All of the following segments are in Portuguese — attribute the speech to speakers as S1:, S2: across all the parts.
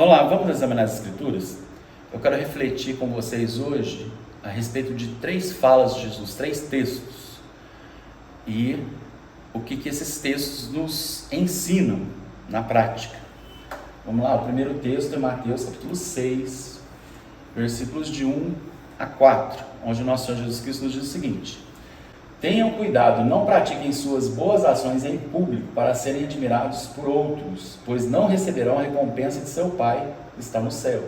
S1: Vamos lá, vamos examinar as Escrituras? Eu quero refletir com vocês hoje a respeito de 3 falas de Jesus, 3 textos. E o que esses textos nos ensinam na prática. Vamos lá, o primeiro texto é Mateus capítulo 6, versículos de 1 a 4, onde o nosso Senhor Jesus Cristo nos diz o seguinte: tenham cuidado, não pratiquem suas boas ações em público para serem admirados por outros, pois não receberão a recompensa de seu Pai que está no céu.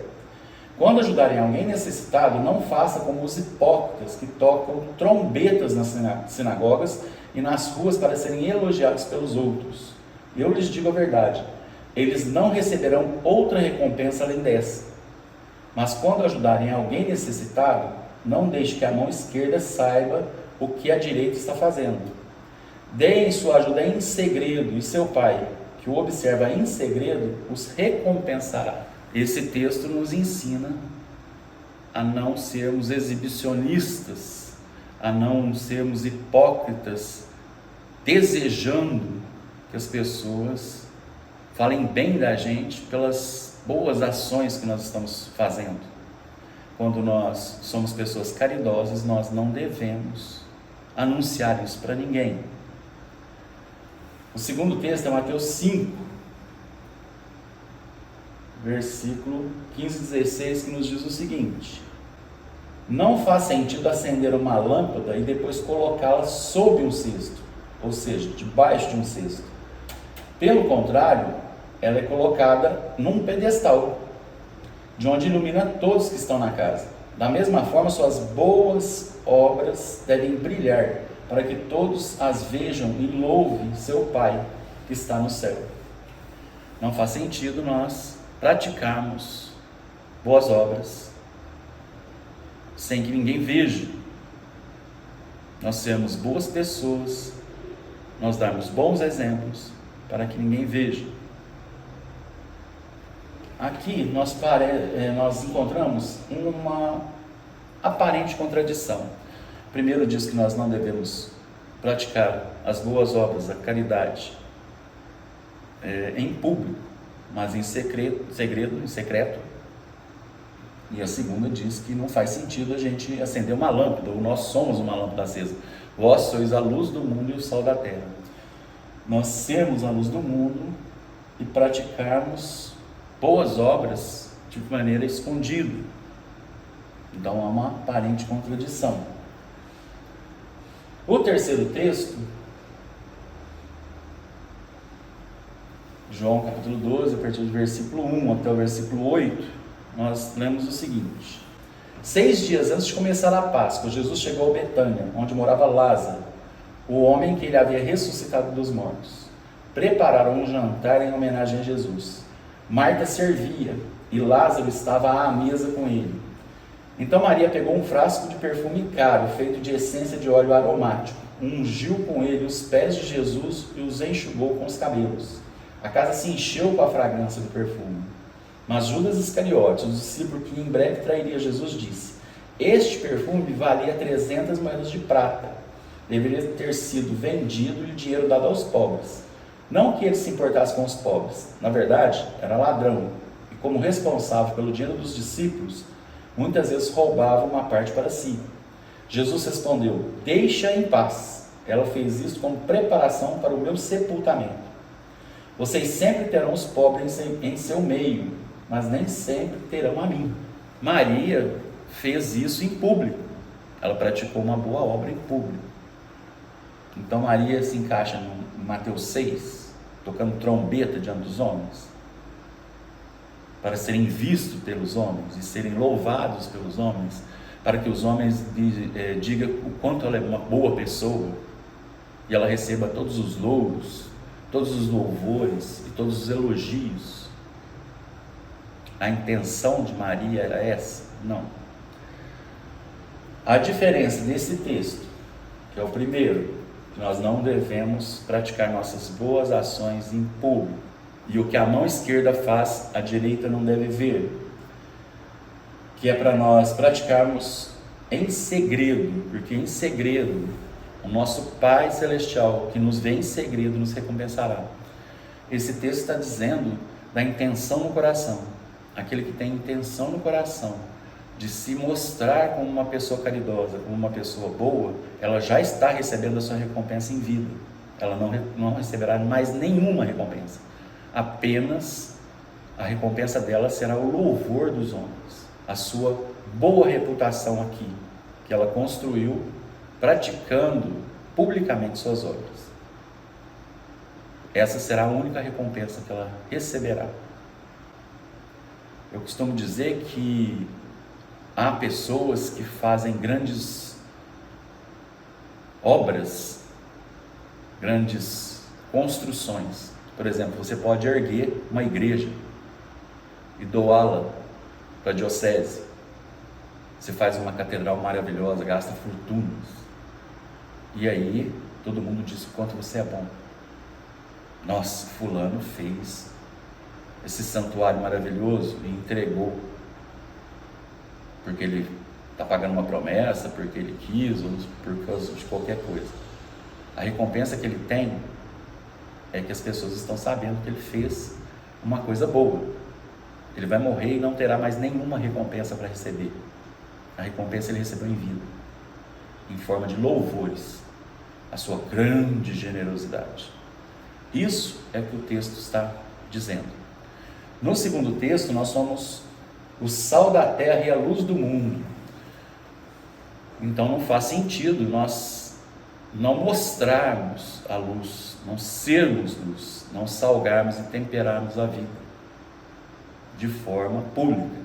S1: Quando ajudarem alguém necessitado, não faça como os hipócritas que tocam trombetas nas sinagogas e nas ruas para serem elogiados pelos outros. Eu lhes digo a verdade, eles não receberão outra recompensa além dessa. Mas quando ajudarem alguém necessitado, não deixe que a mão esquerda saiba o que a direita está fazendo. Deem sua ajuda em segredo, e seu Pai, que o observa em segredo, os recompensará. Esse texto nos ensina a não sermos exibicionistas, a não sermos hipócritas, desejando que as pessoas falem bem da gente pelas boas ações que nós estamos fazendo. Quando nós somos pessoas caridosas, nós não devemos anunciar isso para ninguém. O segundo texto é Mateus 5, versículo 15 e 16, que nos diz o seguinte: não faz sentido acender uma lâmpada e depois colocá-la sob um cesto, ou seja, debaixo de um cesto. Pelo contrário, ela é colocada num pedestal, de onde ilumina todos que estão na casa. Da mesma forma, suas boas obras devem brilhar, para que todos as vejam e louvem seu Pai que está no céu. Não faz sentido nós praticarmos boas obras sem que ninguém veja. Nós sermos boas pessoas, nós darmos bons exemplos para que ninguém veja. Aqui nós encontramos uma aparente contradição. Primeiro diz que nós não devemos praticar as boas obras, a caridade, em público, mas em secreto. E a segunda diz que não faz sentido a gente acender uma lâmpada, ou nós somos uma lâmpada acesa. Vós sois a luz do mundo e o sol da terra. Nós sermos a luz do mundo e praticarmos boas obras de maneira escondida. Então há uma aparente contradição. O terceiro texto, João capítulo 12, a partir do versículo 1 até o versículo 8, nós lemos o seguinte: 6 dias antes de começar a Páscoa, Jesus chegou a Betânia, onde morava Lázaro, o homem que ele havia ressuscitado dos mortos. Prepararam um jantar em homenagem a Jesus. Marta servia e Lázaro estava à mesa com ele. Então Maria pegou um frasco de perfume caro, feito de essência de óleo aromático, ungiu com ele os pés de Jesus e os enxugou com os cabelos. A casa se encheu com a fragrância do perfume. Mas Judas Iscariotes, o discípulo que em breve trairia Jesus, disse: este perfume valia 300 moedas de prata. Deveria ter sido vendido e o dinheiro dado aos pobres. Não que ele se importasse com os pobres. Na verdade, era ladrão. E como responsável pelo dinheiro dos discípulos, muitas vezes roubava uma parte para si. Jesus respondeu: deixa em paz. Ela fez isso como preparação para o meu sepultamento. Vocês sempre terão os pobres em seu meio, mas nem sempre terão a mim. Maria fez isso em público. Ela praticou uma boa obra em público. Então Maria se encaixa em Mateus 6, tocando trombeta diante dos homens, para serem vistos pelos homens e serem louvados pelos homens, para que os homens digam o quanto ela é uma boa pessoa e ela receba todos os louros, todos os louvores e todos os elogios. A intenção de Maria era essa? Não. A diferença desse texto, que é o primeiro, que nós não devemos praticar nossas boas ações em público, e o que a mão esquerda faz, a direita não deve ver, que é para nós praticarmos em segredo, porque em segredo o nosso Pai Celestial, que nos vê em segredo, nos recompensará. Esse texto está dizendo da intenção no coração. aquele que tem intenção no coração de se mostrar como uma pessoa caridosa, como uma pessoa boa, ela já está recebendo a sua recompensa em vida. Ela não receberá mais nenhuma recompensa. Apenas a recompensa dela será o louvor dos homens, a sua boa reputação aqui, que ela construiu praticando publicamente suas obras. Essa será a única recompensa que ela receberá. Eu costumo dizer que há pessoas que fazem grandes obras, grandes construções. Por exemplo, você pode erguer uma igreja e doá-la para a diocese. Você faz uma catedral maravilhosa, gasta fortunas. E aí, todo mundo diz o quanto você é bom. Nossa, fulano fez esse santuário maravilhoso e entregou porque ele está pagando uma promessa, porque ele quis, ou por causa de qualquer coisa. A recompensa que ele tem é que as pessoas estão sabendo que ele fez uma coisa boa. Ele vai morrer e não terá mais nenhuma recompensa para receber. A recompensa ele recebeu em vida, em forma de louvores, a sua grande generosidade. Isso é o que o texto está dizendo. No segundo texto, nós somos o sal da terra e a luz do mundo. Então não faz sentido nós não mostrarmos a luz, não sermos luz, não salgarmos e temperarmos a vida de forma pública.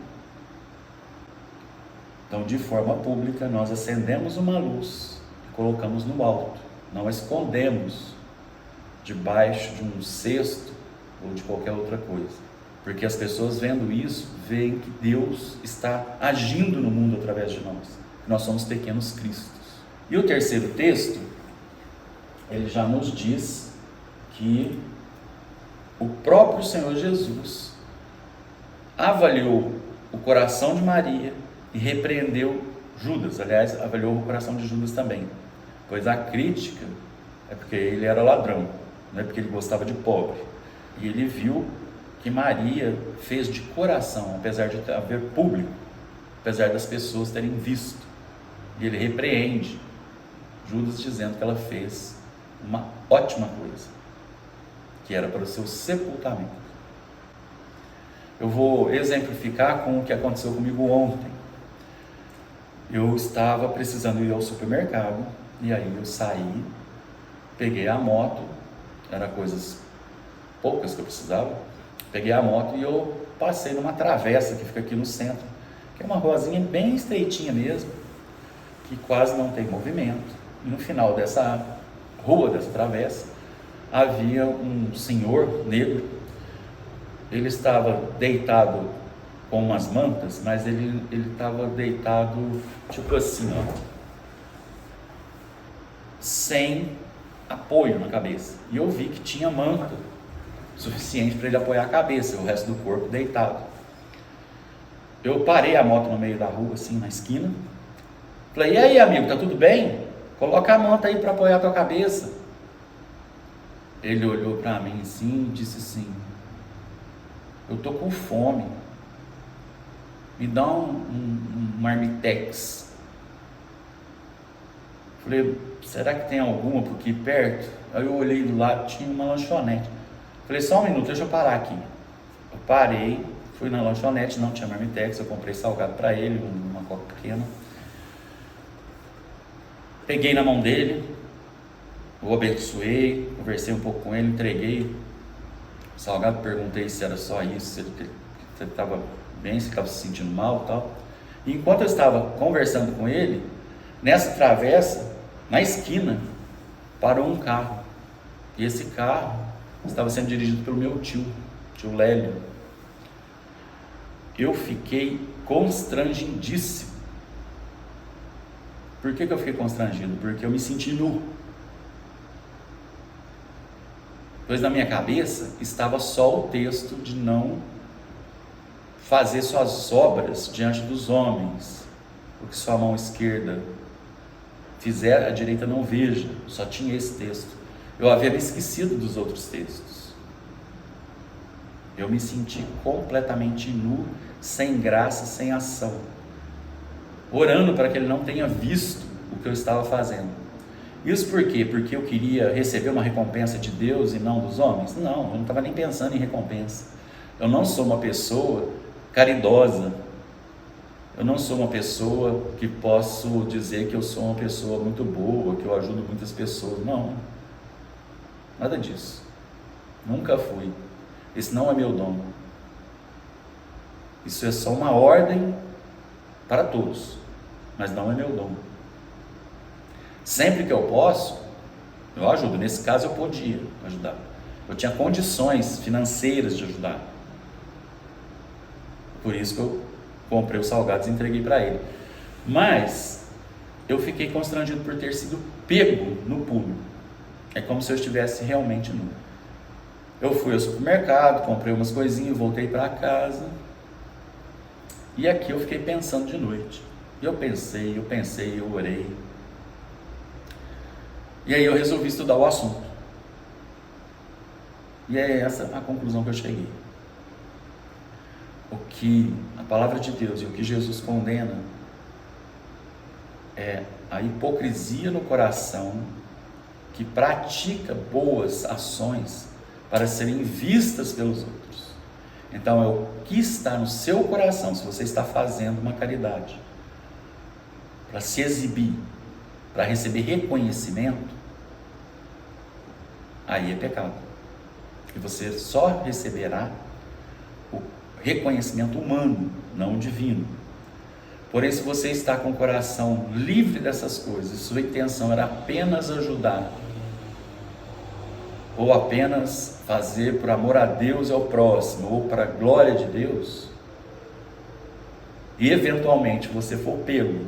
S1: Então, de forma pública, nós acendemos uma luz e colocamos no alto, não a escondemos debaixo de um cesto ou de qualquer outra coisa, porque as pessoas vendo isso, veem que Deus está agindo no mundo através de nós, que nós somos pequenos cristos. E o terceiro texto, ele já nos diz que o próprio Senhor Jesus avaliou o coração de Maria e repreendeu Judas. Aliás, avaliou o coração de Judas também, pois a crítica é porque ele era ladrão, não é porque ele gostava de pobre. E ele viu que Maria fez de coração, apesar de haver público, apesar das pessoas terem visto. E ele repreende Judas dizendo que ela fez uma ótima coisa, que era para o seu sepultamento. Eu vou exemplificar com o que aconteceu comigo ontem. Eu estava precisando ir ao supermercado, e aí eu saí, peguei a moto, eram coisas poucas que eu precisava, peguei a moto e eu passei numa travessa que fica aqui no centro, que é uma ruazinha bem estreitinha mesmo, que quase não tem movimento. E no final dessa rua, dessa travessa, havia um senhor negro. Ele estava deitado com umas mantas, mas ele estava deitado tipo assim, ó, sem apoio na cabeça. E eu vi que tinha manta suficiente para ele apoiar a cabeça, o resto do corpo deitado. Eu parei a moto no meio da rua, assim, na esquina. Falei: e aí, amigo, tá tudo bem? Coloca a manta aí para apoiar a tua cabeça. Ele olhou para mim assim e disse assim: eu tô com fome, me dá um marmitex. Falei: será que tem alguma por aqui perto? Aí eu olhei do lado, tinha uma lanchonete. Falei: só um minuto, deixa eu parar aqui. Eu parei, fui na lanchonete, não tinha marmitex, eu comprei salgado para ele, uma coca pequena. Peguei na mão dele, o abençoei, conversei um pouco com ele, entreguei o salgado, perguntei se era só isso, se ele estava bem, se estava se sentindo mal e tal. E enquanto eu estava conversando com ele, nessa travessa, na esquina, parou um carro. E esse carro estava sendo dirigido pelo meu tio Lélio. Eu fiquei constrangidíssimo. Por que eu fiquei constrangido? Porque eu me senti nu. Pois na minha cabeça estava só o texto de não fazer suas obras diante dos homens. O que sua mão esquerda fizer, a direita não veja. Só tinha esse texto. Eu havia me esquecido dos outros textos. Eu me senti completamente nu, sem graça, sem ação, orando para que ele não tenha visto o que eu estava fazendo. Isso por quê? Porque eu queria receber uma recompensa de Deus e não dos homens? Não, eu não estava nem pensando em recompensa. Eu não sou uma pessoa caridosa. Eu não sou uma pessoa que posso dizer que eu sou uma pessoa muito boa, que eu ajudo muitas pessoas. Não, nada disso. Nunca fui. Esse não é meu dom. Isso é só uma ordem para todos, mas não é meu dom. Sempre que eu posso, eu ajudo. Nesse caso eu podia ajudar. Eu tinha condições financeiras de ajudar. Por isso que eu comprei os salgados e entreguei para ele. Mas eu fiquei constrangido por ter sido pego no pulo. É como se eu estivesse realmente nu. Eu fui ao supermercado, comprei umas coisinhas, voltei para casa. E aqui eu fiquei pensando de noite. Eu pensei, eu orei. E aí eu resolvi estudar o assunto. E é essa a conclusão que eu cheguei. O que a palavra de Deus e o que Jesus condena é a hipocrisia no coração que pratica boas ações para serem vistas pelos outros. Então é o que está no seu coração, se você está fazendo uma caridade para se exibir, para receber reconhecimento, aí é pecado. E você só receberá o reconhecimento humano, não divino. Porém, se você está com o coração livre dessas coisas, sua intenção era apenas ajudar, ou apenas fazer por amor a Deus e ao próximo, ou para a glória de Deus, e eventualmente você for pego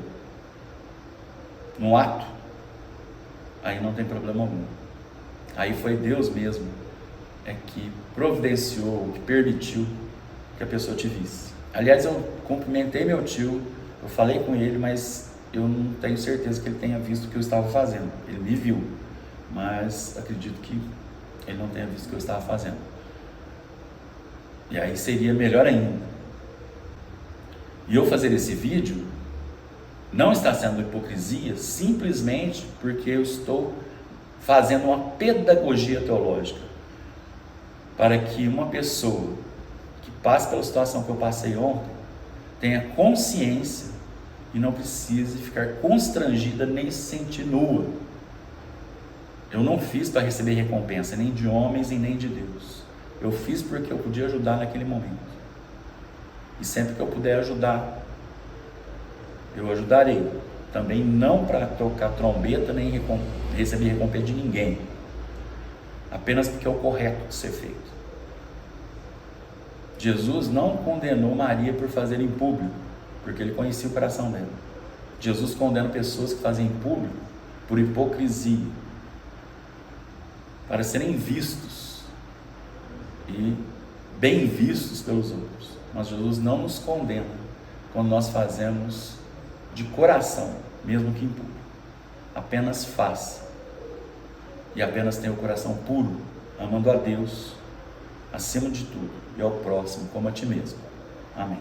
S1: no ato, aí não tem problema algum. Aí foi Deus mesmo que providenciou, que permitiu que a pessoa te visse. Aliás, eu cumprimentei meu tio, eu falei com ele, mas eu não tenho certeza que ele tenha visto o que eu estava fazendo. Ele me viu, mas acredito que ele não tenha visto o que eu estava fazendo. E aí seria melhor ainda. E eu fazer esse vídeo não está sendo hipocrisia simplesmente porque eu estou fazendo uma pedagogia teológica para que uma pessoa que passe pela situação que eu passei ontem tenha consciência e não precise ficar constrangida nem se sentir nua. Eu não fiz para receber recompensa nem de homens e nem de Deus. Eu fiz porque eu podia ajudar naquele momento. E sempre que eu puder ajudar, eu ajudarei. Também não para tocar trombeta nem receber recompensa de ninguém. Apenas porque é o correto de ser feito. Jesus não condenou Maria por fazer em público, porque ele conhecia o coração dela. Jesus condena pessoas que fazem em público por hipocrisia, para serem vistos e bem vistos pelos outros. Mas Jesus não nos condena quando nós fazemos de coração, mesmo que em público. Apenas faça e apenas tenha o coração puro, amando a Deus acima de tudo e ao próximo como a ti mesmo. Amém.